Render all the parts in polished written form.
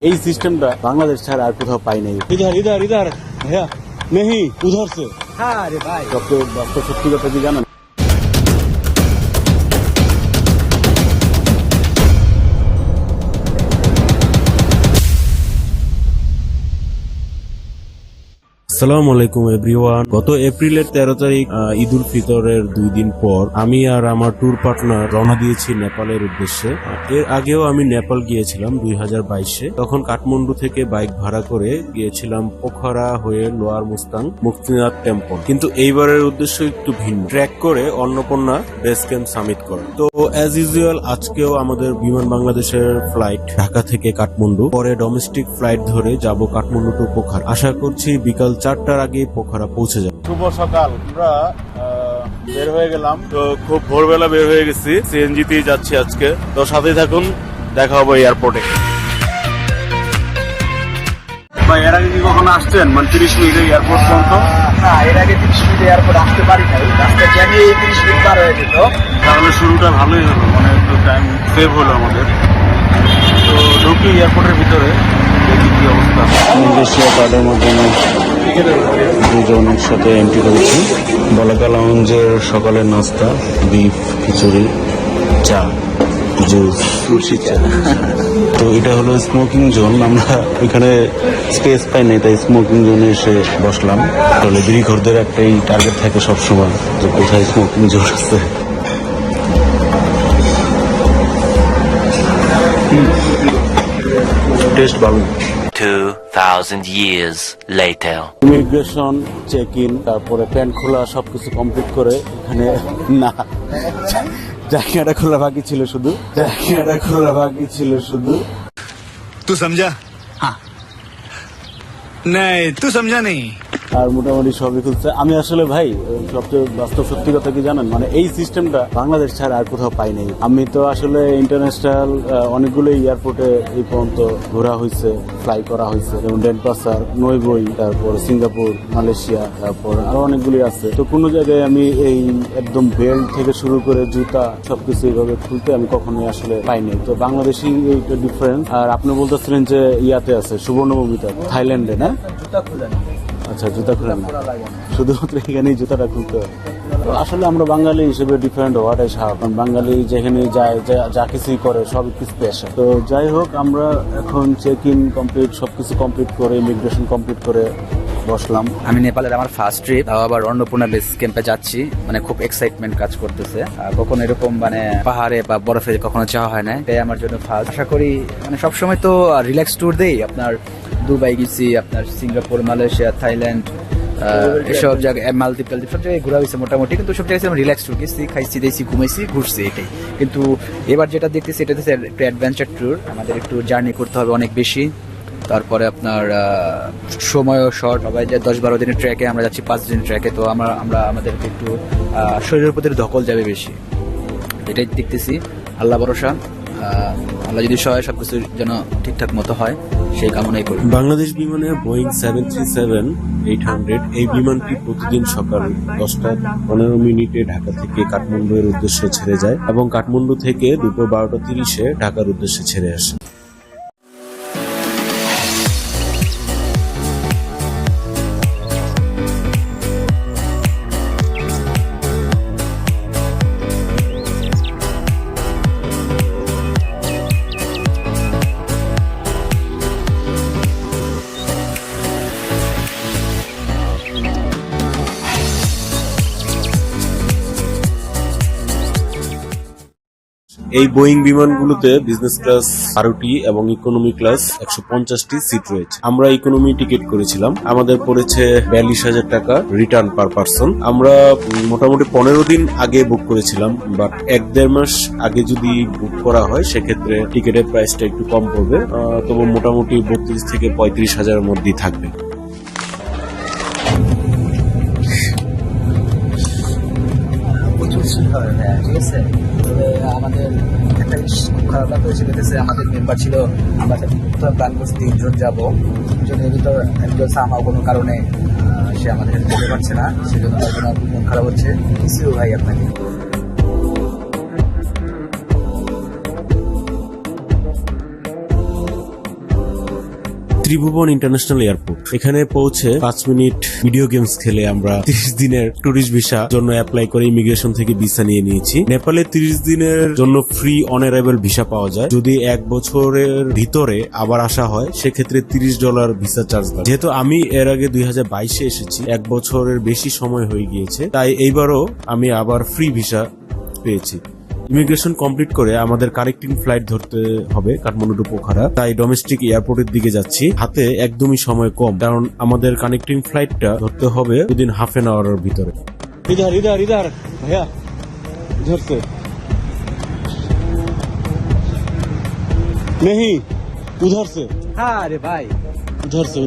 এই সিস্টেমটা বাংলাদেশ ছাড়া আর কোথাও পাই নাই। ইধার ইধার ইধার হ্যাঁ নেহি উধার সে। হ্যাঁ রে ভাই, বাস্তব সত্যি কথা কি জানেন? আসসালামু আলাইকুম এভরিওয়ান। গত এপ্রিলের 13 তারিখ ঈদ উল ফিতরের 2 দিন পর আমি আর আমার ট্যুর পার্টনার রওনা দিয়েছি নেপালের উদ্দেশ্যে। এর আগেও আমি নেপাল গিয়েছিলাম 2022-এ। তখন কাঠমান্ডু থেকে বাইক ভাড়া করে গিয়েছিলাম পোখরা হয়ে লোয়ার মুস্তাং মুক্তিনাথ টেম্পল। কিন্তু এইবারের উদ্দেশ্য একটু ভিন্ন, ট্র্যাক করে অন্নপূর্ণা বেস ক্যাম্প সামিট করা। তো অ্যাজ ইউজুয়াল আজকেও আমাদের বিমান বাংলাদেশের ফ্লাইট ঢাকা থেকে কাঠমান্ডু, পরে ডোমেস্টিক ফ্লাইট ধরে যাব কাঠমান্ডু টু পোখরা। আশা করছি বিকাল 4টার আগে পোখরা পৌঁছে যাব। শুভ সকাল, আমরা বের হয়ে গেলাম। তো খুব ভোরবেলা বের হয়ে গেছি, সিএনজিতেই যাচ্ছি আজকে। তো সাথেই থাকুন, দেখা হবে এয়ারপোর্টে। ভাই এর আগে কি কখনো আসছেন? মানে 30 মিনিটে এয়ারপোর্ট পর্যন্ত? না, এর আগে 30 মিনিটে এয়ারপোর্ট আসতে পারি নাই, রাস্তা জ্যামে 30 মিনিট পার হয়ে যেত। তাহলে শুরুটা ভালোই হলো, মানে একটু টাইম সেভ হলো আমাদের। তো ঢুকি এয়ারপোর্টের ভিতরে, দেখি কি অবস্থা। মালয়েশিয়া কার্ডের মাধ্যমে দুজন একসাথে এন্ট্রি করেছি। বলাকা লাউঞ্জের সকালের নাস্তা, বিফ খিচুড়ি, চা, জুস, সুশি চা। তো এটা হলো স্মোকিং জোন। আমরা এখানে স্পেস পাই নাই, তাই স্মোকিং জোনে এসে বসলাম। তাহলে বিড়িখোরদের একটাই টার্গেট থাকে সবসময় যে কোথায় স্মোকিং জোন আছে। টেস্ট ভালো। 2000 years later. Immigration, check in, তারপরে প্যান্ট খোলা সবকিছু কমপ্লিট করে এখানে না জায়গাটা খোলা বাকি ছিল শুধু। तू समझा? हाँ नहीं, तू समझा नहीं। আর মোটামুটি সবই খুলছে। আমি আসলে ভাই সবচেয়ে বাস্তব সত্যি কথা কি জানেন, মানে এই সিস্টেমটা বাংলাদেশ ছাড়া আর কোথাও পাই নাই। আমি তো আসলে ইন্টারন্যাশনাল অনেকগুলো এয়ারপোর্টে এই পর্যন্ত ঘোরা হয়েছে, ফ্লাই করা হয়েছে, যেমন ডেনপাসার, নইবই, তারপর সিঙ্গাপুর, মালয়েশিয়া, তারপর আরো অনেকগুলি আছে। তো কোনো জায়গায় আমি এই একদম বেল্ট থেকে শুরু করে জুতা সবকিছু এইভাবে খুলতে আমি কখনোই আসলে পাইনি। তো বাংলাদেশি এইটা ডিফারেন্স। আর আপনি বলতেছিলেন যে ইয়াতে আছে সুবর্ণভূমিতে, থাইল্যান্ডে না? জুতা খুলে না। আচ্ছা, জুতা খুলেন না, শুধুমাত্র এখানেই জুতাটা খুলতে হয়। তো আসলে আমরা বাঙালি হিসেবে ডিফারেন্ট হওয়াটাই স্বাভাবিক। বাঙালি যেখানে যায়, যা কিছুই করে সব একটু স্পেশাল। তো যাই হোক, আমরা এখন চেক ইন কমপ্লিট, সবকিছু কমপ্লিট করে, ইমিগ্রেশন কমপ্লিট করে বসলাম। আমি নেপালের আমার ফার্স্ট ট্রিপ, তাও আবার অন্নপূর্ণা বেস ক্যাম্পে যাচ্ছি। মানে খুব এক্সাইটমেন্ট কাজ করতেছে। কখনো এরকম মানে পাহাড়ে বা বরফে কখনো যাওয়া হয় না, তাই আমার জন্য ফার্স্ট। আশা করি মানে সবসময় তো রিল্যাক্স ট্যুর দেই। আপনার দুবাই গেছি, আপনার সিঙ্গাপুর, মালয়েশিয়া, থাইল্যান্ড, এসব জায়গায় মালদ্বীপ সব জায়গায় ঘোরা হয়েছে মোটামুটি। কিন্তু সব জায়গায় আমি রিল্যাক্স ট্যুর গেছি, খাইছি, দিয়েছি, ঘুমাইছি, ঘুরছি, এটাই। কিন্তু এবার যেটা দেখতেছি এটা হচ্ছে একটু অ্যাডভেঞ্চার ট্যুর। আমাদের একটু জার্নি করতে হবে অনেক বেশি। তারপরে আপনার সময়ও শর্ট। সবাই যে 10-12 দিনের ট্র্যাকে, আমরা যাচ্ছি 5 দিনের ট্র্যাকে। তো আমরা আমাদেরকে একটু শরীরের প্রতি ধকল যাবে বেশি, এটাই দেখতেছি। আল্লাহ ভরসা, আল্লাহ যদি সহায়, সবকিছু যেন ঠিকঠাক মতো হয় সেই কামনাই করি। বাংলাদেশ বিমানের বোয়িং 737-800 এই বিমানটি প্রতিদিন সকাল 10:15 ঢাকা থেকে কাঠমান্ডু এর উদ্দেশ্যে ছেড়ে যায় এবং কাঠমান্ডু থেকে দুপুর 12:30 ঢাকার উদ্দেশ্যে ছেড়ে আসে। এই বোয়িং বিমানগুলোতে বিজনেস ক্লাস 12টি এবং ইকোনমি ক্লাস 150টি সিট রয়েছে। আমরা ইকোনমি টিকিট করেছিলাম, আমাদের পড়েছে 42,000 টাকা রিটার্ন পার পারসন। আমরা মোটামুটি 15 দিন আগে বুক করেছিলাম, বাট 1-1.5 মাস আগে যদি বুক করা হয় সেক্ষেত্রে টিকিটের প্রাইসটা একটু কম পড়বে। তবু মোটামুটি 32 থেকে 35,000 এর মধ্যেই থাকবে। ঠিক আছে, তবে আমাদের একটা জিনিস খুব খারাপ লাগবে, সেটা হচ্ছে আমাদের মেম্বার ছিল, আমরা প্ল্যান করছি 3 জন যাবো। 3 জনের ভিতর একজন আমার কোনো কারণে সে আমাদের যেতে পারছে না, সেজন্য তার জন্য মন খারাপ হচ্ছে। কিছু ভাই আপনাকে ত্রিভুবন ইন্টারন্যাশনাল এয়ারপোর্ট। এখানে পৌঁছে 5 মিনিট ভিডিও গেমস খেলে আমরা 30 দিনের ট্যুরিস্ট ভিসা জন্য অ্যাপ্লাই করে ইমিগ্রেশন থেকে ভিসা নিয়ে নিয়েছি। নেপালে 30 দিনের জন্য ফ্রি অন অ্যারাইভাল ভিসা পাওয়া যায়। যদি 1 বছরের ভিতরে আবার আসা হয় সেক্ষেত্রে $30 ভিসা চার্জ লাগে। যেহেতু আমি এর আগে 2022-এ এসেছি, 1 বছরের বেশি সময় হয়ে গিয়েছে, তাই এইবারও আমি আবার ফ্রি ভিসা পেয়েছি। ইমিগ্রেশন কমপ্লিট করে আমাদের কানেক্টিং ফ্লাইট ধরতে হবে কাঠমান্ডু টু পোখারা, তাই ডোমেস্টিক এয়ারপোর্টের দিকে যাচ্ছি। হাতে একদমই সময় কম, কারণ আমাদের কানেক্টিং ফ্লাইটটা ধরতে হবে within হাফ এন আওয়ারের ভিতরে। इधर इधर इधर भैया इधर से नहीं उधर से আরে ভাই उधर से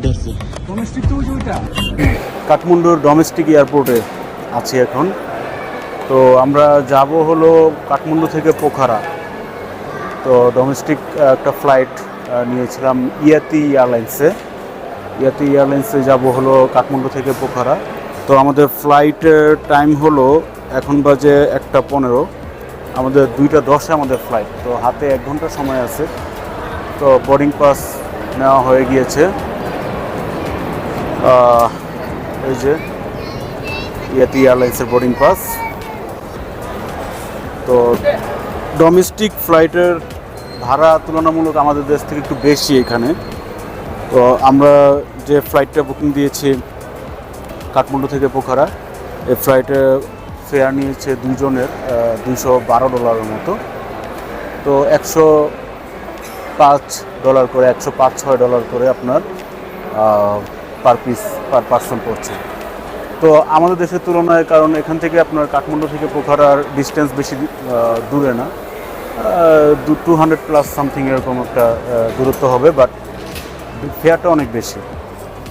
ডোমেস্টিক তো ওইটা। কাঠমান্ডুর ডোমেস্টিক এয়ারপোর্টে আছি এখন। তো আমরা যাব হলো কাঠমান্ডু থেকে পোখারা। তো ডোমেস্টিক একটা ফ্লাইট নিয়েছিলাম ইয়াতি এয়ারলাইন্সে যাব হলো কাঠমান্ডু থেকে পোখারা। তো আমাদের ফ্লাইটের টাইম হলো এখন বাজে 1:15, আমাদের 2:10-এ আমাদের ফ্লাইট। তো হাতে 1 ঘন্টা সময় আছে। তো বোর্ডিং পাস নেওয়া হয়ে গিয়েছে। এই যে ইয়াতি এয়ারলাইন্সের বোর্ডিং পাস। তো ডোমেস্টিক ফ্লাইটের ভাড়া তুলনামূলক আমাদের দেশ থেকে একটু বেশি এখানে। তো আমরা যে ফ্লাইটটা বুকিং দিয়েছি কাঠমান্ডু থেকে পোখারা, এই ফ্লাইটে ফেয়ার নিয়েছে দুজনের $212 মতো। তো $105 করে, $105-6 করে আপনার পার পার্সন পড়ছে। তো আমাদের দেশের তুলনায়, কারণ এখান থেকে আপনার কাঠমান্ডু থেকে পোখারার ডিস্টেন্স বেশি দূরে না, 200+ সামথিং এরকম একটা দূরত্ব হবে, বাট ফেয়ারটা অনেক বেশি।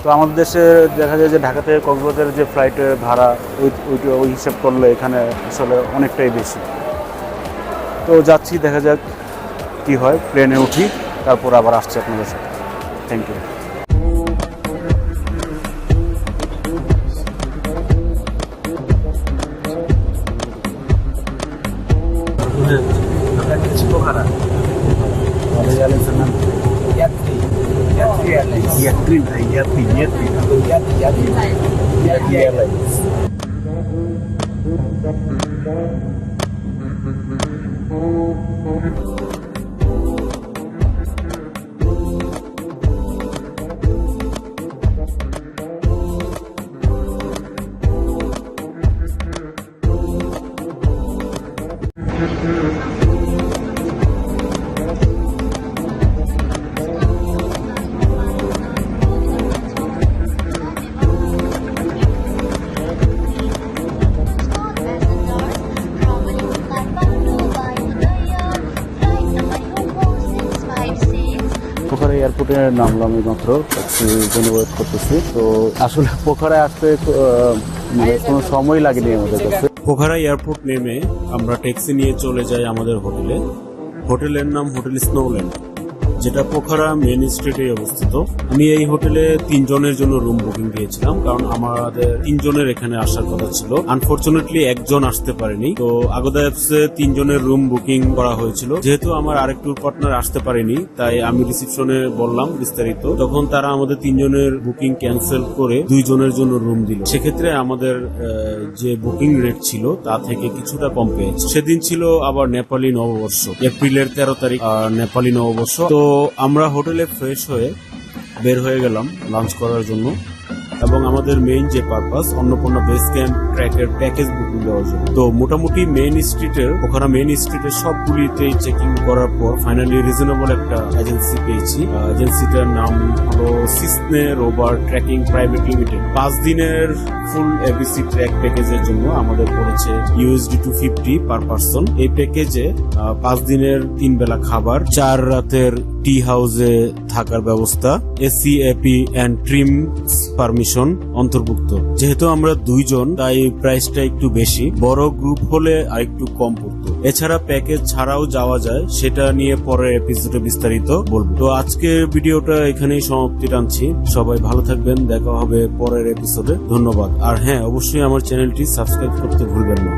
তো আমাদের দেশে দেখা যায় যে ঢাকা থেকে কক্সবাজারের যে ফ্লাইটের ভাড়া ওই হিসাব করলে এখানে আসলে অনেকটাই বেশি। তো যাচ্ছি, দেখা যাক কি হয়। প্লেনে উঠি, তারপর আবার আসছি আপনাদের সাথে। Thank you. পোখারা এয়ারপোর্টে নামলাম এই মাত্র, জন্য ওয়েট করতেছি। তো আসলে পোখারায় আসতে কোনো সময় লাগেনি আমাদের কাছে। পোখারা এয়ারপোর্ট নেমে আমরা ট্যাক্সি নিয়ে চলে যাই আমাদের হোটেলে। হোটেলের নাম হোটেল স্নোল্যান্ড, যেটা পোখারা মেন স্ট্রিটে অবস্থিত। আমি এই হোটেলে 3 জনের জন্য রুম বুকিং দিয়েছিলাম, কারণ আমাদের 3 জনের এখানে আসার কথা ছিল। আনফরচুনেটলি 1 জন আসতে পারেনি। তো আগোদা অ্যাপসে 3 জনের রুম বুকিং করা হয়েছিল। যেহেতু আমার আরেক ট্যুর পার্টনার আসতে পারেনি, তাই আমি রিসিপশনে বললাম বিস্তারিত। তখন তারা আমাদের 3 জনের বুকিং ক্যান্সেল করে 2 জনের জন্য রুম দিল। সেক্ষেত্রে আমাদের যে বুকিং রেট ছিল তা থেকে কিছুটা কম পেয়েছে। সেদিন ছিল আবার নেপালি নববর্ষ, এপ্রিলের 13 তারিখ নেপালি নববর্ষ। তো আমরা হোটেলে ফ্রেশ হয়ে বের হয়ে গেলাম লাঞ্চ করার জন্য, এবং আমাদের মেইন যে পারপাস অন্নপূর্ণা বেস ক্যাম্প ট্র্যাকের প্যাকেজ বুকিং দেওয়ার জন্য। তো মোটামুটি পোখারা মেইন স্ট্রিটের সবগুলিতেই চেকিং করার পর ফাইনালি রিজনেবল একটা এজেন্সি পেয়েছি। এজেন্সিটার নাম হলো সিসনে রোভার ট্রেকিং প্রাইভেট লিমিটেড। 5 দিনের ফুল এবিসি ট্র্যাক প্যাকেজের জন্য আমাদের পড়েছে $250 পার পার্সন। এই প্যাকেজে 5 দিনের 3 বেলা খাবার, 4 রাতের টি হাউসে থাকার ব্যবস্থা, এসি এপি এন্ড ট্রিম পারমিশন অন্তর্ভুক্ত। যেহেতু আমরা 2 জন, তাই প্রাইসটা একটু বেশি। বড় গ্রুপ হলে আরেকটু কম পড়তো। এছাড়া প্যাকেজ ছাড়াও যাওয়া যায়, সেটা নিয়ে পরের এপিসোডে বিস্তারিত বলবো। তো আজকের ভিডিওটা এখানেই সমাপ্তি টানছি। সবাই ভালো থাকবেন, দেখা হবে পরের এপিসোডে। ধন্যবাদ। আর হ্যাঁ, অবশ্যই আমার চ্যানেলটি সাবস্ক্রাইব করতে ভুলবেন না।